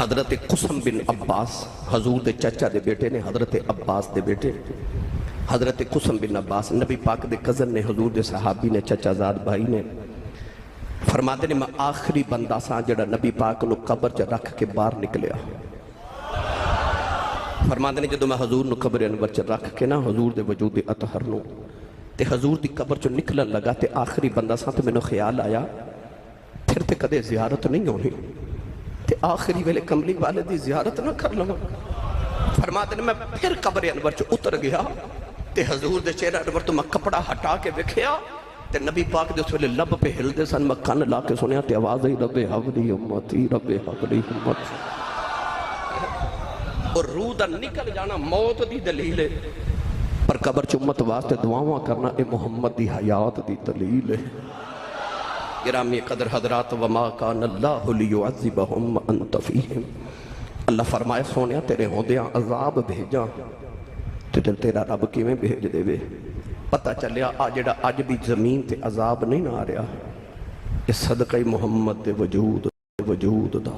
حضرت قسم بن عباس حضور دے چچا دے بیٹے نے، حضرت عباس دے بیٹے حضرت قسم بن عباس نبی پاک دے کزن نے، حضور دے صحابی نے، چچا زاد بھائی نے، فرماتے نے میں آخری بندہ سا جڑا نبی پاک نو قبر چ رکھ کے باہر نکلیا۔ فرماتے نے جدو میں حضور نو قبر انور چ رکھ کے نا حضور دے وجود اطہر نو تے حضور دی قبر چ نکلن لگا تے آخری بندہ سا تے میں نو خیال آیا پھر تے کدے زیارت نہیں ہونی تے آخری ویلے کملی والے دی زیارت نہ کر لوں۔ فرماتے نے میں پھر قبر انور چ اتر گیا تے حضور دے چہرہ انور تو میں کپڑا ہٹا کے وکھیا تے نبی پاک دے اس ویلے لب پہ ہل دے سن، میں کان لا کے سنیا تے آواز ہی رب حبلی امتی رب حبلی امتی، اور روح دا نکل جانا موت دی دلیل ہے، پر قبر چ امت واسطے دعاواں کرنا اے محمد دی حیات دی دلیل ہے۔ گرامی قدر حضرات، وما کان اللہ لیعذبہم انت فیہم، اللہ فرمائے سونیا تیرے ہوندیاں عذاب بھیجاں تے تیرا رب کیویں بھیج دے وے۔ پتہ چلیا جڑا اج بھی زمین تے عذاب نہیں نہ آ رہا، اس صدقہ محمد دے وجود دا۔